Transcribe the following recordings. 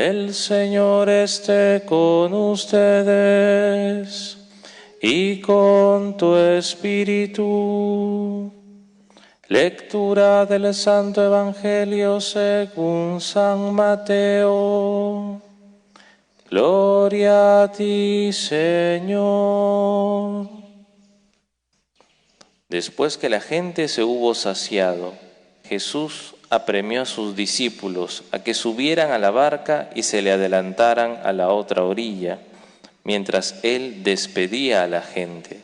El Señor esté con ustedes y con tu espíritu. Lectura del Santo Evangelio según San Mateo. Gloria a ti, Señor. Después que la gente se hubo saciado, Jesús apremió a sus discípulos a que subieran a la barca y se le adelantaran a la otra orilla, mientras él despedía a la gente.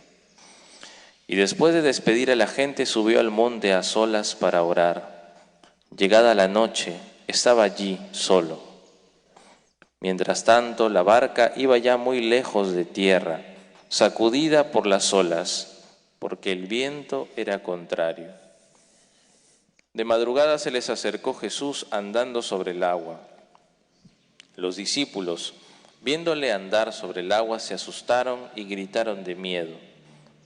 Y después de despedir a la gente, subió al monte a solas para orar. Llegada la noche, estaba allí solo. Mientras tanto, la barca iba ya muy lejos de tierra, sacudida por las olas, porque el viento era contrario. De madrugada se les acercó Jesús andando sobre el agua. Los discípulos, viéndole andar sobre el agua, se asustaron y gritaron de miedo,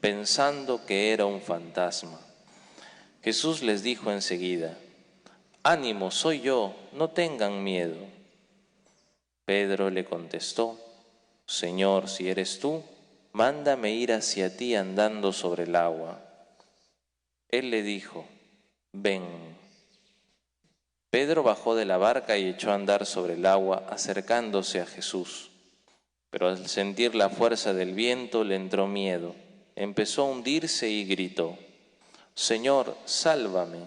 pensando que era un fantasma. Jesús les dijo enseguida: «Ánimo, soy yo, no tengan miedo». Pedro le contestó: «Señor, si eres tú, mándame ir hacia ti andando sobre el agua». Él le dijo: «Ven». Pedro bajó de la barca y echó a andar sobre el agua, acercándose a Jesús. Pero al sentir la fuerza del viento le entró miedo, empezó a hundirse y gritó: «Señor, sálvame».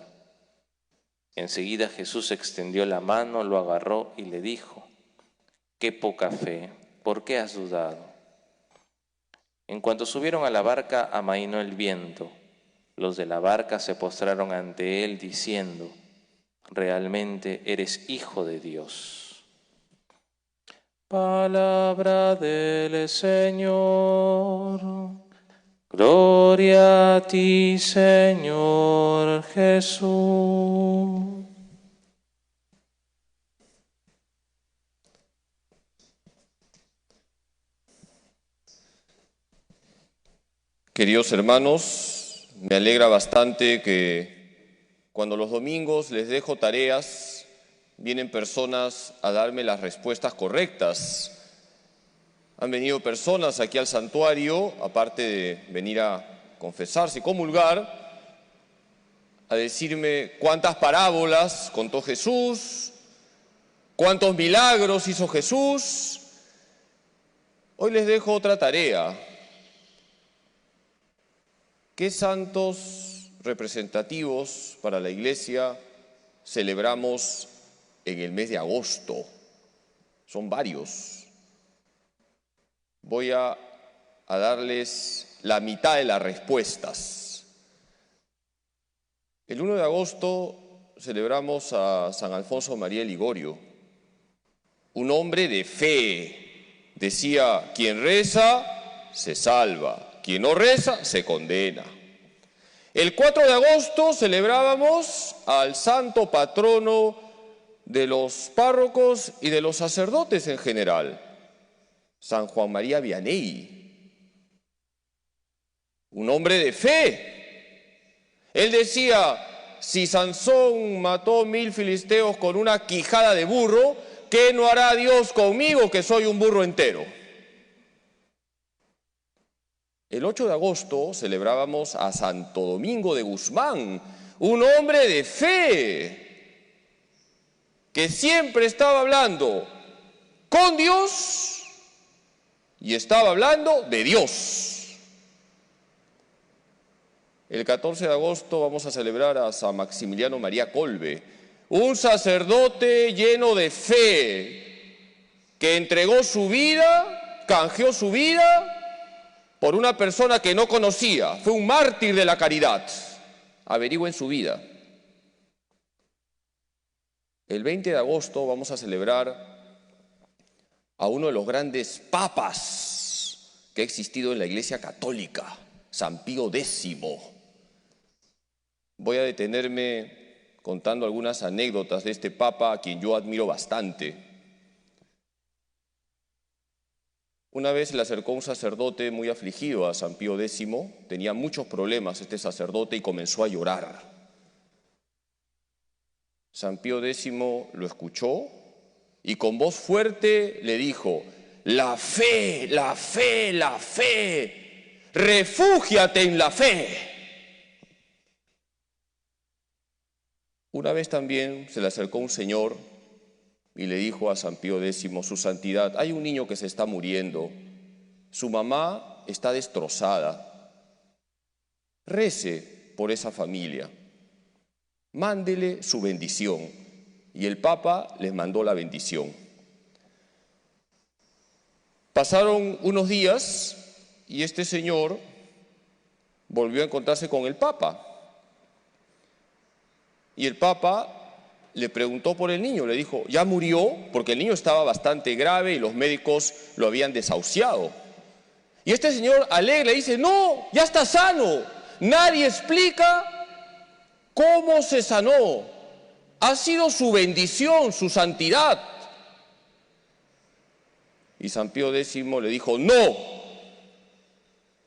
Enseguida Jesús extendió la mano, lo agarró y le dijo: «Qué poca fe, ¿por qué has dudado?». En cuanto subieron a la barca, amainó el viento. Los de la barca se postraron ante él diciendo: «Realmente eres Hijo de Dios». Palabra del Señor. Gloria a ti, Señor Jesús. Queridos hermanos, me alegra bastante que cuando los domingos les dejo tareas, vienen personas a darme las respuestas correctas. Han venido personas aquí al santuario, aparte de venir a confesarse y comulgar, a decirme cuántas parábolas contó Jesús, cuántos milagros hizo Jesús. Hoy les dejo otra tarea. ¿Qué santos representativos para la Iglesia celebramos en el mes de agosto? Son varios. Voy a darles la mitad de las respuestas. El 1 de agosto celebramos a San Alfonso María Ligorio, un hombre de fe. Decía: quien reza se salva, quien no reza se condena. El 4 de agosto celebrábamos al santo patrono de los párrocos y de los sacerdotes en general, San Juan María Vianney, un hombre de fe. Él decía: si Sansón mató 1000 filisteos con una quijada de burro, ¿qué no hará Dios conmigo, que soy un burro entero? El 8 de agosto celebrábamos a Santo Domingo de Guzmán, un hombre de fe, que siempre estaba hablando con Dios y estaba hablando de Dios. El 14 de agosto vamos a celebrar a San Maximiliano María Kolbe, un sacerdote lleno de fe, que entregó su vida, canjeó su vida por una persona que no conocía. Fue un mártir de la caridad. Averigüen su vida. El 20 de agosto vamos a celebrar a uno de los grandes papas que ha existido en la Iglesia Católica, San Pío X. Voy a detenerme contando algunas anécdotas de este papa, a quien yo admiro bastante. Una vez se le acercó un sacerdote muy afligido a San Pío X, tenía muchos problemas este sacerdote y comenzó a llorar. San Pío X lo escuchó y con voz fuerte le dijo: la fe, la fe, la fe, refúgiate en la fe. Una vez también se le acercó un señor y le dijo a San Pío X: su santidad, hay un niño que se está muriendo, su mamá está destrozada, rece por esa familia, mándele su bendición. Y el Papa les mandó la bendición. Pasaron unos días y este señor volvió a encontrarse con el Papa. Y el Papa le preguntó por el niño, le dijo: ¿ya murió? Porque el niño estaba bastante grave y los médicos lo habían desahuciado. Y este señor alegre le dice: no, ya está sano. Nadie explica cómo se sanó. Ha sido su bendición, su santidad. Y San Pío X le dijo: no,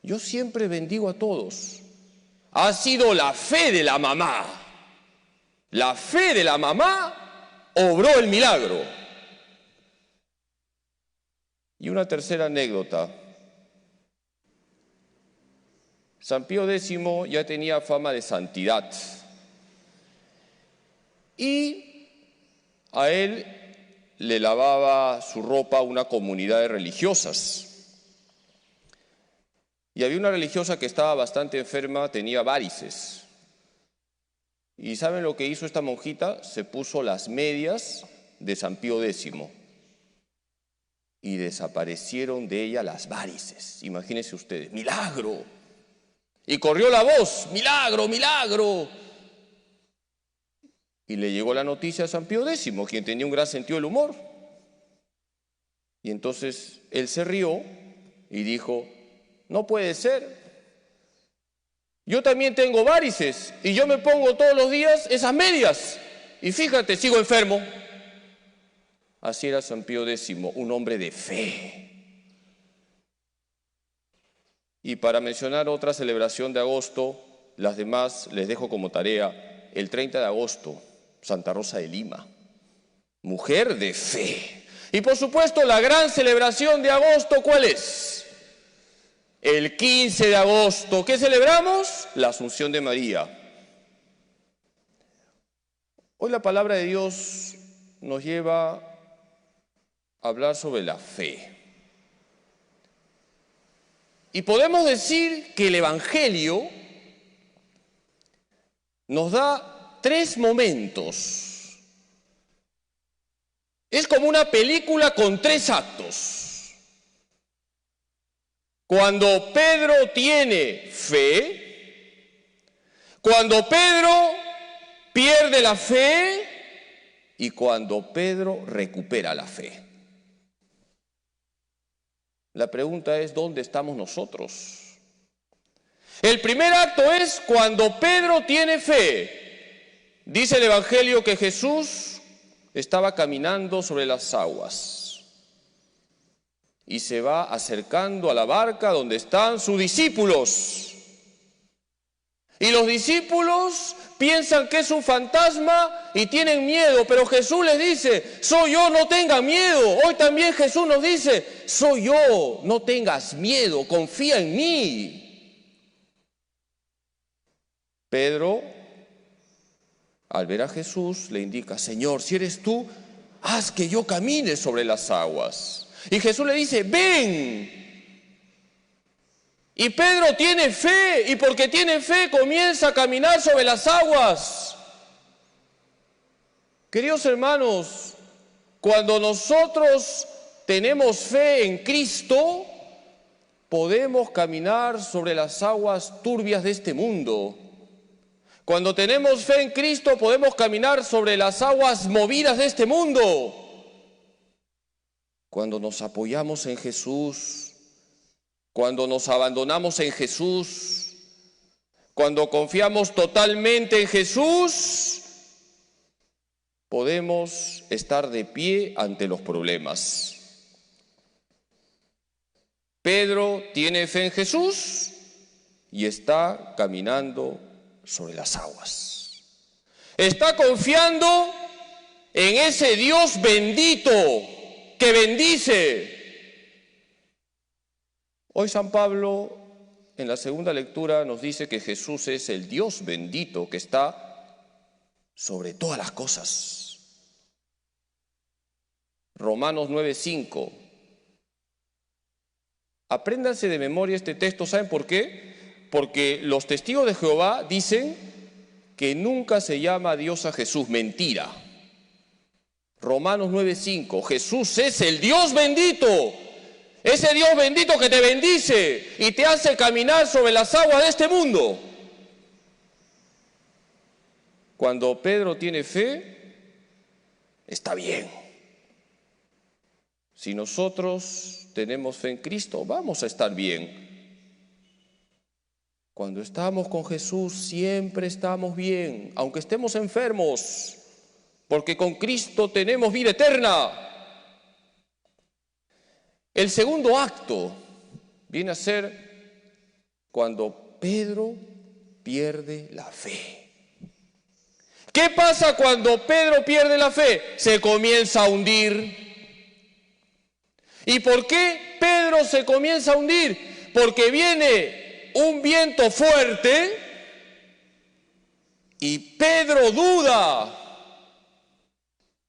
yo siempre bendigo a todos. Ha sido la fe de la mamá. La fe de la mamá obró el milagro. Y una tercera anécdota. San Pío X ya tenía fama de santidad. Y a él le lavaba su ropa una comunidad de religiosas. Y había una religiosa que estaba bastante enferma, tenía varices. ¿Y saben lo que hizo esta monjita? Se puso las medias de San Pío X y desaparecieron de ella las varices. Imagínense ustedes, ¡milagro! Y corrió la voz: ¡milagro, milagro! Y le llegó la noticia a San Pío X, quien tenía un gran sentido del humor. Y entonces él se rió y dijo: no puede ser. Yo también tengo varices y yo me pongo todos los días esas medias. Y fíjate, sigo enfermo. Así era San Pío X, un hombre de fe. Y para mencionar otra celebración de agosto, las demás les dejo como tarea: el 30 de agosto, Santa Rosa de Lima, mujer de fe. Y por supuesto la gran celebración de agosto, ¿cuál es? El 15 de agosto, ¿qué celebramos? La Asunción de María. Hoy la palabra de Dios nos lleva a hablar sobre la fe. Y podemos decir que el Evangelio nos da 3 momentos. Es como una película con 3 actos. Cuando Pedro tiene fe, cuando Pedro pierde la fe y cuando Pedro recupera la fe. La pregunta es: ¿dónde estamos nosotros? El primer acto es cuando Pedro tiene fe. Dice el Evangelio que Jesús estaba caminando sobre las aguas y se va acercando a la barca donde están sus discípulos. Y los discípulos piensan que es un fantasma y tienen miedo, pero Jesús les dice: soy yo, no tengan miedo. Hoy también Jesús nos dice: soy yo, no tengas miedo, confía en mí. Pedro, al ver a Jesús, le indica: Señor, si eres tú, haz que yo camine sobre las aguas. Y Jesús le dice: ven. Y Pedro tiene fe, y porque tiene fe comienza a caminar sobre las aguas. Queridos hermanos, cuando nosotros tenemos fe en Cristo, podemos caminar sobre las aguas turbias de este mundo. Cuando tenemos fe en Cristo, podemos caminar sobre las aguas movidas de este mundo. Cuando nos apoyamos en Jesús, cuando nos abandonamos en Jesús, cuando confiamos totalmente en Jesús, podemos estar de pie ante los problemas. Pedro tiene fe en Jesús y está caminando sobre las aguas. Está confiando en ese Dios bendito que bendice. Hoy San Pablo, en la segunda lectura, nos dice que Jesús es el Dios bendito que está sobre todas las cosas. Romanos 9:5. Apréndanse de memoria este texto. ¿Saben por qué? Porque los testigos de Jehová dicen que nunca se llama a Dios a Jesús. Mentira. Romanos 9:5. Jesús es el Dios bendito. Ese Dios bendito que te bendice y te hace caminar sobre las aguas de este mundo. Cuando Pedro tiene fe, está bien. Si nosotros tenemos fe en Cristo, vamos a estar bien. Cuando estamos con Jesús, siempre estamos bien, aunque estemos enfermos, porque con Cristo tenemos vida eterna. El segundo acto viene a ser cuando Pedro pierde la fe. ¿Qué pasa cuando Pedro pierde la fe? Se comienza a hundir. ¿Y por qué Pedro se comienza a hundir? Porque viene un viento fuerte y Pedro duda.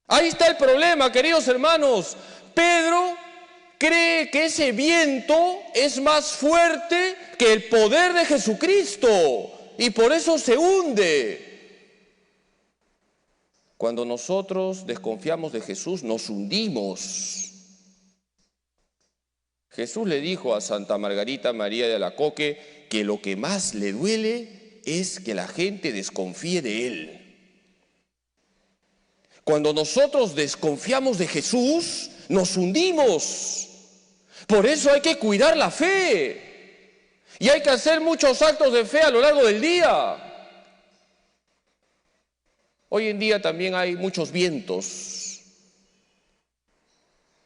Ahí está el problema, queridos hermanos. Pedro cree que ese viento es más fuerte que el poder de Jesucristo y por eso se hunde. Cuando nosotros desconfiamos de Jesús, nos hundimos. Jesús le dijo a Santa Margarita María de Alacoque que lo que más le duele es que la gente desconfíe de Él. Cuando nosotros desconfiamos de Jesús, nos hundimos. Por eso hay que cuidar la fe. Y hay que hacer muchos actos de fe a lo largo del día. Hoy en día también hay muchos vientos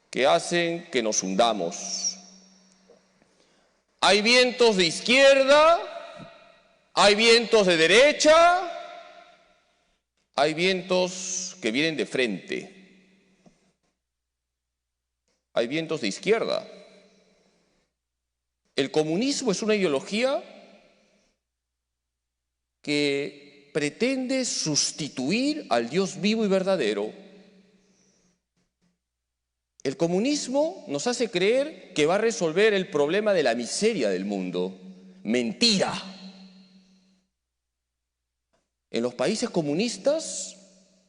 que hacen que nos hundamos. Hay vientos de izquierda, hay vientos de derecha, hay vientos que vienen de frente. Hay vientos de izquierda. El comunismo es una ideología que pretende sustituir al Dios vivo y verdadero. El comunismo nos hace creer que va a resolver el problema de la miseria del mundo. Mentira. En los países comunistas,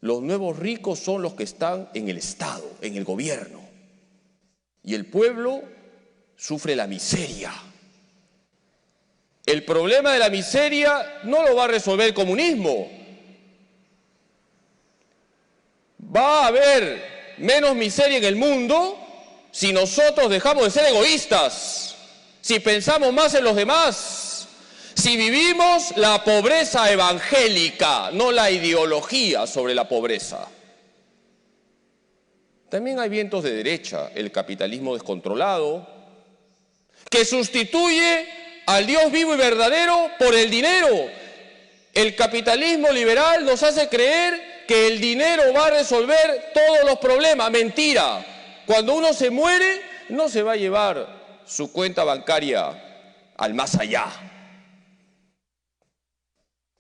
los nuevos ricos son los que están en el Estado, en el gobierno. Y el pueblo sufre la miseria. El problema de la miseria no lo va a resolver el comunismo. Va a haber menos miseria en el mundo si nosotros dejamos de ser egoístas, si pensamos más en los demás, si vivimos la pobreza evangélica, no la ideología sobre la pobreza. También hay vientos de derecha, el capitalismo descontrolado, que sustituye al Dios vivo y verdadero por el dinero. El capitalismo liberal nos hace creer que el dinero va a resolver todos los problemas. Mentira. Cuando uno se muere, no se va a llevar su cuenta bancaria al más allá.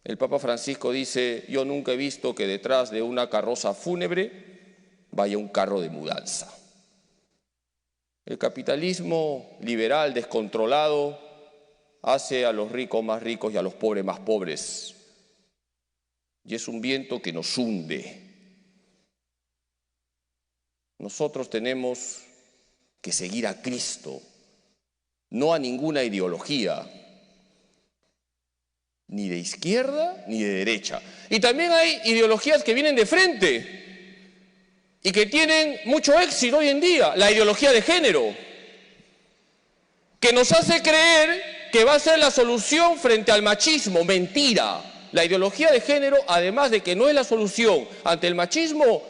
El Papa Francisco dice: yo nunca he visto que detrás de una carroza fúnebre vaya un carro de mudanza. El capitalismo liberal descontrolado hace a los ricos más ricos y a los pobres más pobres. Y es un viento que nos hunde. Nosotros tenemos que seguir a Cristo, no a ninguna ideología, ni de izquierda ni de derecha. Y también hay ideologías que vienen de frente y que tienen mucho éxito hoy en día. La ideología de género, que nos hace creer que va a ser la solución frente al machismo. Mentira. La ideología de género, además de que no es la solución ante el machismo,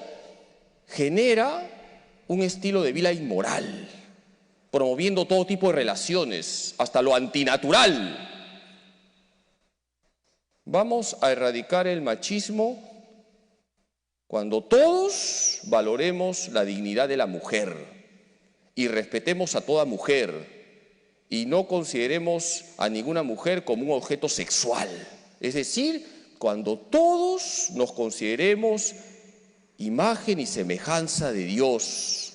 genera un estilo de vida inmoral, promoviendo todo tipo de relaciones, hasta lo antinatural. Vamos a erradicar el machismo Cuando todos valoremos la dignidad de la mujer y respetemos a toda mujer y no consideremos a ninguna mujer como un objeto sexual. Es decir, cuando todos nos consideremos imagen y semejanza de Dios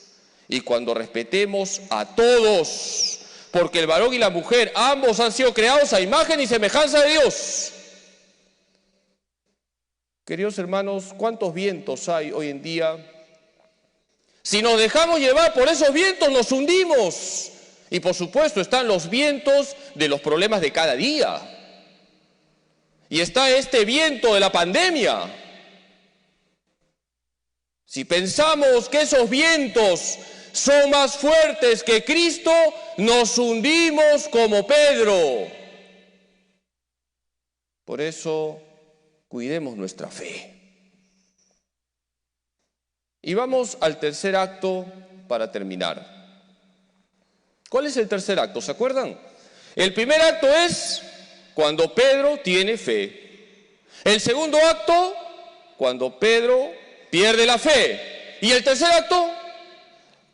y cuando respetemos a todos, porque el varón y la mujer ambos han sido creados a imagen y semejanza de Dios. Queridos hermanos, ¿cuántos vientos hay hoy en día? Si nos dejamos llevar por esos vientos nos hundimos. Y por supuesto están los vientos de los problemas de cada día. Y está este viento de la pandemia. Si pensamos que esos vientos son más fuertes que Cristo, nos hundimos como Pedro. Por eso, cuidemos nuestra fe. Y vamos al tercer acto para terminar. ¿Cuál es el tercer acto? ¿Se acuerdan? El primer acto es cuando Pedro tiene fe. El segundo acto, cuando Pedro pierde la fe. Y el tercer acto,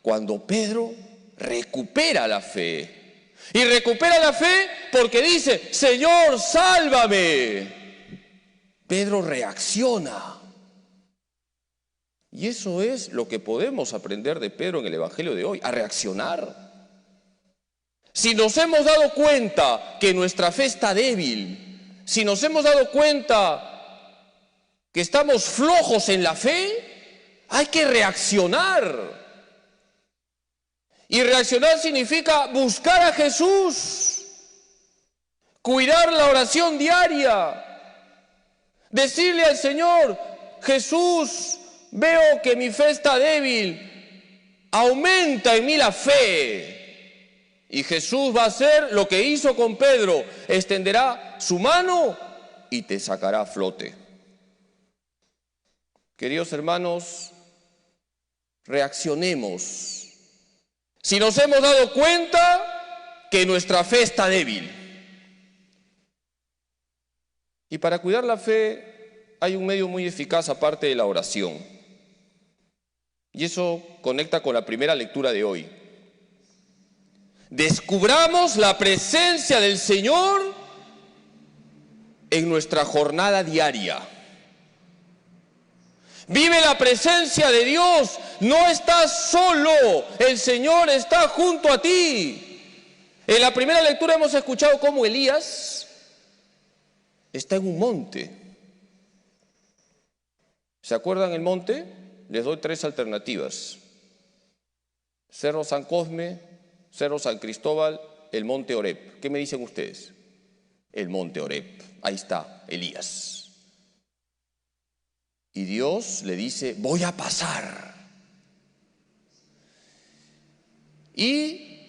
cuando Pedro recupera la fe. Y recupera la fe porque dice, Señor, sálvame. Pedro reacciona. Y eso es lo que podemos aprender de Pedro en el Evangelio de hoy, a reaccionar. Si nos hemos dado cuenta que nuestra fe está débil, si nos hemos dado cuenta que estamos flojos en la fe, hay que reaccionar. Y reaccionar significa buscar a Jesús, cuidar la oración diaria, decirle al Señor, Jesús, veo que mi fe está débil, aumenta en mí la fe. Y Jesús va a hacer lo que hizo con Pedro, extenderá su mano y te sacará a flote. Queridos hermanos, reaccionemos. Si nos hemos dado cuenta que nuestra fe está débil. Y para cuidar la fe hay un medio muy eficaz aparte de la oración. Y eso conecta con la primera lectura de hoy. Descubramos la presencia del Señor en nuestra jornada diaria. Vive la presencia de Dios, no estás solo, el Señor está junto a ti. En la primera lectura hemos escuchado cómo Elías está en un monte. ¿Se acuerdan el monte? Les doy 3 alternativas. Cerro San Cosme, Cerro San Cristóbal, el monte Horeb. ¿Qué me dicen ustedes? El monte Horeb. Ahí está Elías. Y Dios le dice, voy a pasar. Y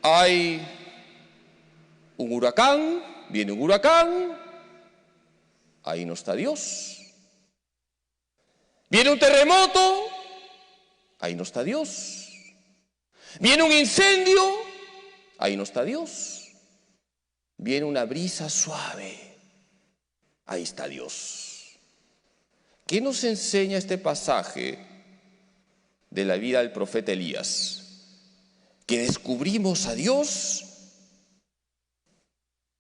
hay un huracán, viene un huracán, ahí no está Dios. Viene un terremoto, ahí no está Dios. Viene un incendio, ahí no está Dios. Viene una brisa suave, ahí está Dios. ¿Qué nos enseña este pasaje de la vida del profeta Elías? Que descubrimos a Dios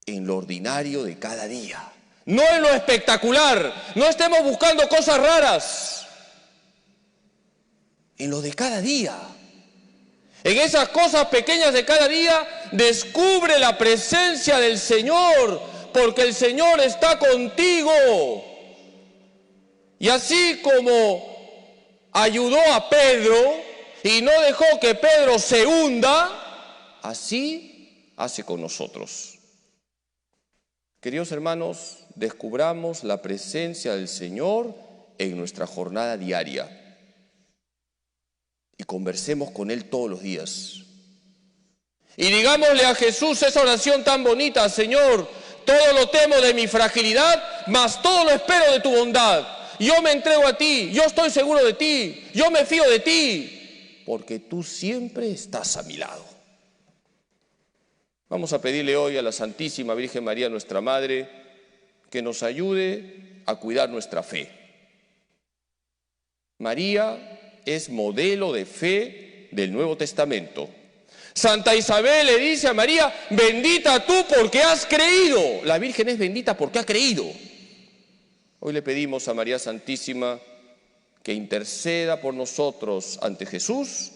en lo ordinario de cada día, no en lo espectacular. No estemos buscando cosas raras, en lo de cada día. En esas cosas pequeñas de cada día, descubre la presencia del Señor, porque el Señor está contigo. Y así como ayudó a Pedro y no dejó que Pedro se hunda, así hace con nosotros. Queridos hermanos, descubramos la presencia del Señor en nuestra jornada diaria. Y conversemos con Él todos los días. Y digámosle a Jesús esa oración tan bonita, Señor, todo lo temo de mi fragilidad, mas todo lo espero de tu bondad. Yo me entrego a ti, yo estoy seguro de ti, yo me fío de ti, porque tú siempre estás a mi lado. Vamos a pedirle hoy a la Santísima Virgen María, nuestra Madre, que nos ayude a cuidar nuestra fe. María es modelo de fe del Nuevo Testamento. Santa Isabel le dice a María, bendita tú porque has creído. La Virgen es bendita porque ha creído. Hoy le pedimos a María Santísima que interceda por nosotros ante Jesús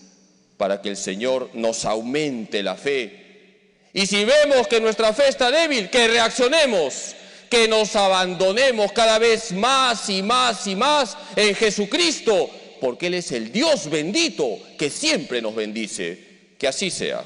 para que el Señor nos aumente la fe. Y si vemos que nuestra fe está débil, que reaccionemos, que nos abandonemos cada vez más y más y más en Jesucristo, porque Él es el Dios bendito que siempre nos bendice. Que así sea.